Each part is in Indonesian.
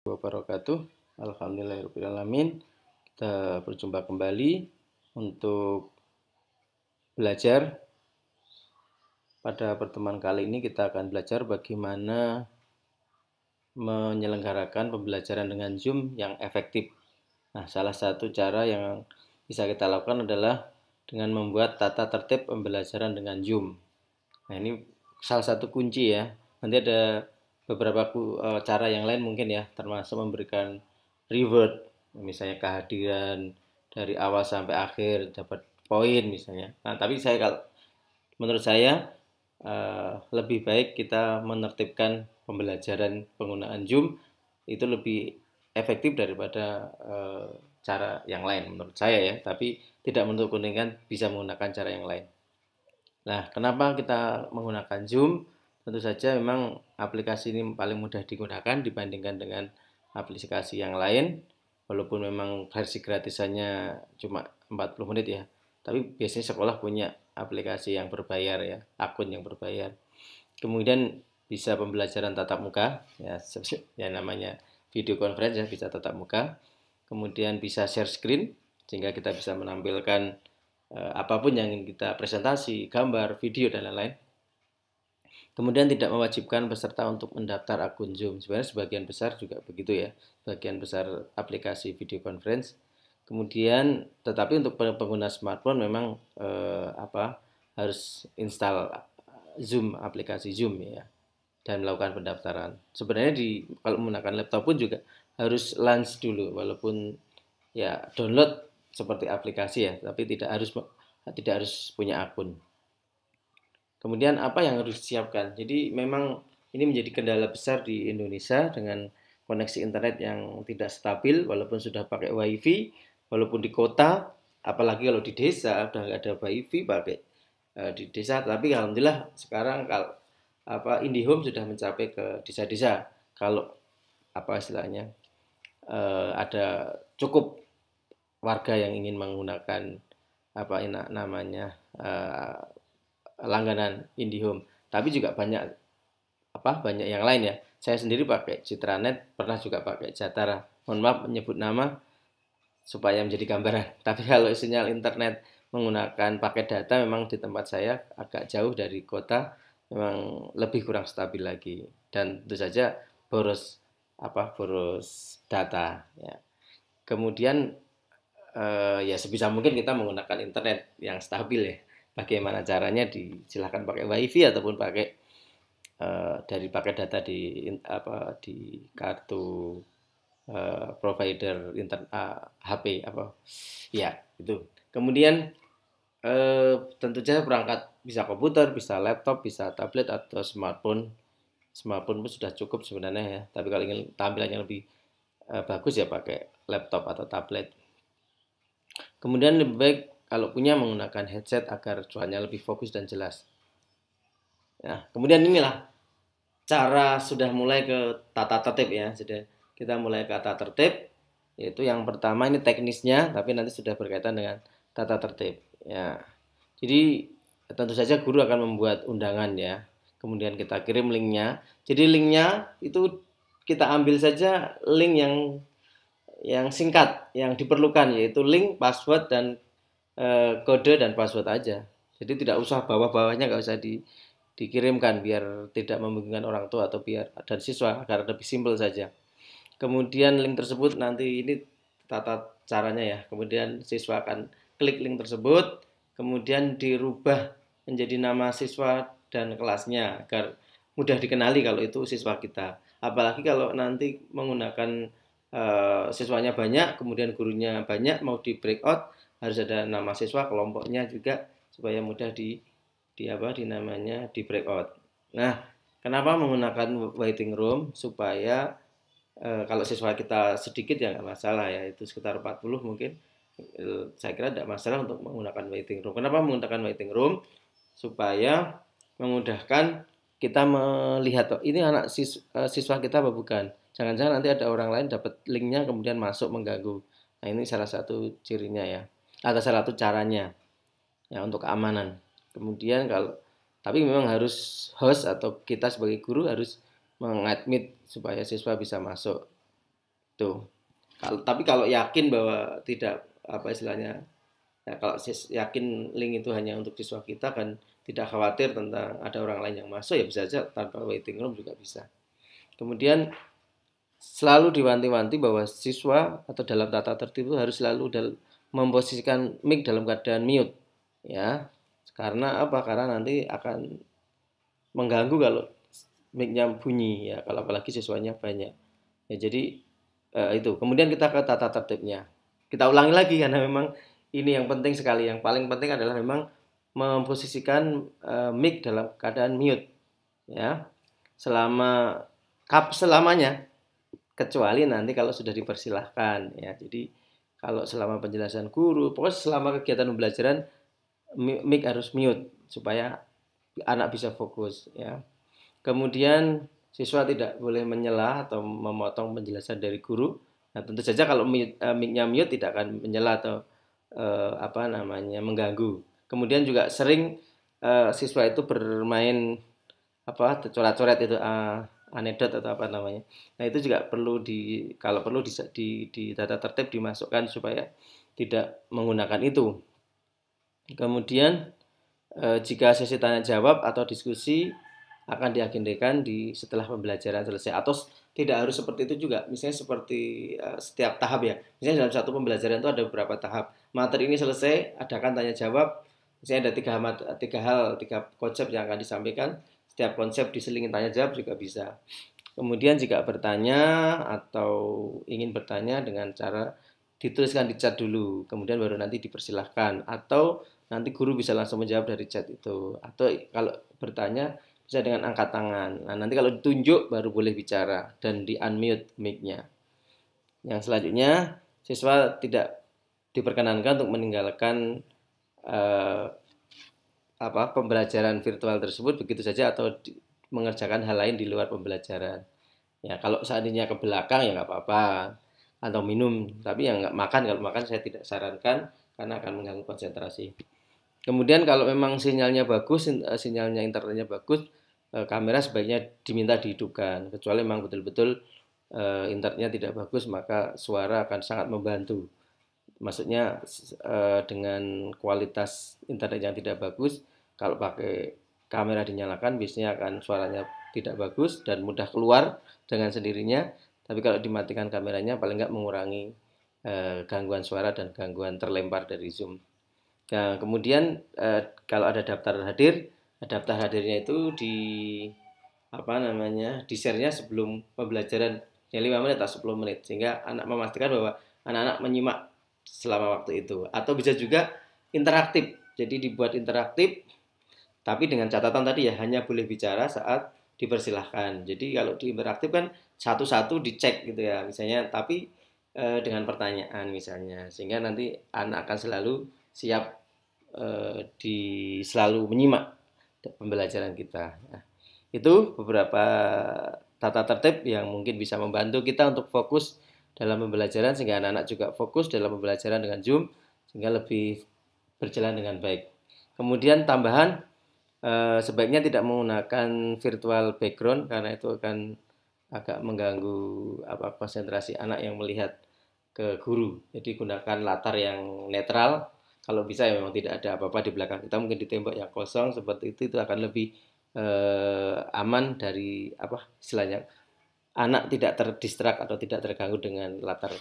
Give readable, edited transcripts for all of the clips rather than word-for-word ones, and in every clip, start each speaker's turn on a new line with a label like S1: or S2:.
S1: Wabarakatuh. Alhamdulillahirrahmanirrahim. Kita berjumpa kembali untuk belajar. Pada pertemuan kali ini kita akan belajar bagaimana menyelenggarakan pembelajaran dengan Zoom yang efektif. Nah, salah satu cara yang bisa kita lakukan adalah dengan membuat tata tertib pembelajaran dengan Zoom. Nah, ini salah satu kunci ya. Nanti ada beberapa cara yang lain mungkin ya, termasuk memberikan reward, misalnya kehadiran dari awal sampai akhir, dapat poin misalnya. Nah, tapi menurut saya lebih baik kita menertibkan pembelajaran penggunaan Zoom itu lebih efektif daripada cara yang lain menurut saya ya. Tapi tidak menutup kemungkinan bisa menggunakan cara yang lain. Nah, kenapa kita menggunakan Zoom? Tentu saja memang aplikasi ini paling mudah digunakan dibandingkan dengan aplikasi yang lain. Walaupun memang versi gratisannya cuma 40 menit ya. Tapi biasanya sekolah punya aplikasi yang berbayar ya, akun yang berbayar. Kemudian bisa pembelajaran tatap muka ya, ya namanya video conference ya, bisa tatap muka. Kemudian bisa share screen sehingga kita bisa menampilkan apapun yang ingin kita presentasi, gambar, video, dan lain-lain. Kemudian tidak mewajibkan peserta untuk mendaftar akun Zoom. Sebenarnya sebagian besar juga begitu ya, sebagian besar aplikasi video conference. Kemudian, tetapi untuk pengguna smartphone memang harus install Zoom, aplikasi Zoom ya, dan melakukan pendaftaran. Sebenarnya kalau menggunakan laptop pun juga harus launch dulu, walaupun ya download seperti aplikasi ya, tapi tidak harus punya akun. Kemudian apa yang harus disiapkan? Jadi memang ini menjadi kendala besar di Indonesia dengan koneksi internet yang tidak stabil, walaupun sudah pakai wifi, walaupun di kota, apalagi kalau di desa udah nggak ada wifi pakai di desa. Tapi alhamdulillah sekarang kalau IndiHome sudah mencapai ke desa-desa. Kalau istilahnya ada cukup warga yang ingin menggunakan namanya langganan IndiHome. Tapi juga banyak yang lain ya. Saya sendiri pakai Citranet, pernah juga pakai Jatara. Mohon maaf menyebut nama supaya menjadi gambaran. Tapi kalau sinyal internet menggunakan paket data memang di tempat saya agak jauh dari kota, memang lebih kurang stabil lagi. Dan tentu saja boros data ya. Kemudian ya sebisa mungkin kita menggunakan internet yang stabil ya. Bagaimana caranya silahkan pakai wifi ataupun pakai dari paket data di kartu provider HP ya itu. Kemudian tentu saja perangkat bisa komputer, bisa laptop, bisa tablet atau smartphone. Smartphone pun sudah cukup sebenarnya ya. Tapi kalau ingin tampilannya lebih bagus ya pakai laptop atau tablet. Kemudian lebih baik kalau punya menggunakan headset agar suaranya lebih fokus dan jelas. Nah, kemudian inilah cara sudah mulai ke tata tertib ya. Sudah kita mulai ke tata tertib, yaitu yang pertama ini teknisnya, tapi nanti sudah berkaitan dengan tata tertib. Ya, jadi tentu saja guru akan membuat undangan ya. Kemudian kita kirim linknya. Jadi linknya itu kita ambil saja link yang singkat, yang diperlukan, yaitu link, password, dan kode dan password aja. Jadi tidak usah bawah-bawahnya, nggak usah dikirimkan biar tidak membingungkan orang tua atau biar dan siswa agar lebih simpel saja. Kemudian link tersebut nanti ini tata caranya ya. Kemudian siswa akan klik link tersebut, kemudian dirubah menjadi nama siswa dan kelasnya agar mudah dikenali kalau itu siswa kita. Apalagi kalau nanti menggunakan siswanya banyak, kemudian gurunya banyak, mau di breakout harus ada nama siswa, kelompoknya juga supaya mudah namanya di breakout. Nah, kenapa menggunakan waiting room? Supaya kalau siswa kita sedikit ya nggak masalah ya, itu sekitar 40 mungkin. Saya kira tidak masalah untuk menggunakan waiting room. Kenapa menggunakan waiting room? Supaya memudahkan kita melihat ini anak siswa kita apa bukan. Jangan-jangan nanti ada orang lain dapat linknya kemudian masuk mengganggu. Nah, ini salah satu cirinya ya. Ada salah satu caranya ya untuk keamanan. Kemudian tapi memang harus host atau kita sebagai guru harus mengadmit supaya siswa bisa masuk. Tuh. Tapi kalau yakin bahwa tidak apa istilahnya, ya kalau yakin link itu hanya untuk siswa kita kan tidak khawatir tentang ada orang lain yang masuk, ya bisa saja tanpa waiting room juga bisa. Kemudian selalu diwanti-wanti bahwa siswa atau dalam tata tertib itu harus selalu memposisikan mic dalam keadaan mute, ya. Karena apa? Karena nanti akan mengganggu kalau mic-nya bunyi, ya. Kalau apalagi siswanya banyak. Ya, jadi itu. Kemudian kita ke tata tertibnya. Kita ulangi lagi karena memang ini yang penting sekali. Yang paling penting adalah memang memposisikan mic dalam keadaan mute, ya. Selamanya, kecuali nanti kalau sudah dipersilahkan, ya. Jadi kalau selama penjelasan guru, pokoknya selama kegiatan pembelajaran mic harus mute supaya anak bisa fokus, ya. Kemudian siswa tidak boleh menyela atau memotong penjelasan dari guru. Nah, tentu saja kalau mic-nya mute tidak akan menyela atau mengganggu. Kemudian juga sering siswa itu bermain coret-coret itu anekdot atau apa namanya. Nah, itu juga kalau perlu di tata tertib dimasukkan supaya tidak menggunakan itu. Kemudian jika sesi tanya jawab atau diskusi akan diagendakan setelah pembelajaran selesai, atau tidak harus seperti itu juga. Misalnya seperti setiap tahap, ya. Misalnya dalam satu pembelajaran itu ada beberapa tahap. Materi ini selesai, adakan tanya jawab. Misalnya ada tiga konsep yang akan disampaikan. Setiap konsep diselingin tanya jawab juga bisa. Kemudian jika bertanya atau ingin bertanya dengan cara dituliskan di chat dulu, kemudian baru nanti dipersilahkan, atau nanti guru bisa langsung menjawab dari chat itu. Atau kalau bertanya bisa dengan angkat tangan. Nah, nanti kalau ditunjuk baru boleh bicara dan di-unmute mic-nya. Yang selanjutnya, siswa tidak diperkenankan untuk meninggalkan pembelajaran virtual tersebut begitu saja atau mengerjakan hal lain di luar pembelajaran. Ya, kalau seandainya ke belakang ya nggak apa-apa, atau minum, tapi yang nggak makan. Kalau makan saya tidak sarankan karena akan mengganggu konsentrasi. Kemudian kalau memang sinyalnya bagus, sinyalnya internetnya bagus, kamera sebaiknya diminta dihidupkan. Kecuali memang betul-betul internetnya tidak bagus, maka suara akan sangat membantu. Maksudnya dengan kualitas internet yang tidak bagus, kalau pakai kamera dinyalakan biasanya akan suaranya tidak bagus dan mudah keluar dengan sendirinya. Tapi kalau dimatikan kameranya paling nggak mengurangi gangguan suara dan gangguan terlempar dari Zoom. Nah, kemudian kalau ada daftar hadirnya itu di share-nya sebelum pembelajaran ya 5 menit atau 10 menit, sehingga anak memastikan bahwa anak-anak menyimak selama waktu itu. Atau bisa juga interaktif, jadi dibuat interaktif tapi dengan catatan tadi ya, hanya boleh bicara saat dipersilahkan. Jadi kalau di interaktif kan satu-satu dicek gitu ya misalnya, tapi dengan pertanyaan misalnya, sehingga nanti anak akan selalu siap selalu menyimak pembelajaran kita. Nah, itu beberapa tata tertib yang mungkin bisa membantu kita untuk fokus dalam pembelajaran, sehingga anak-anak juga fokus dalam pembelajaran dengan Zoom, sehingga lebih berjalan dengan baik. Kemudian tambahan, sebaiknya tidak menggunakan virtual background karena itu akan agak mengganggu konsentrasi anak yang melihat ke guru. Jadi gunakan latar yang netral. Kalau bisa ya memang tidak ada apa-apa di belakang kita, mungkin di tembok yang kosong seperti itu akan lebih aman dari istilahnya anak tidak terdistrak atau tidak terganggu dengan latar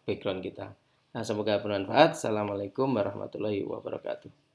S1: background kita. Nah, semoga bermanfaat. Assalamualaikum warahmatullahi wabarakatuh.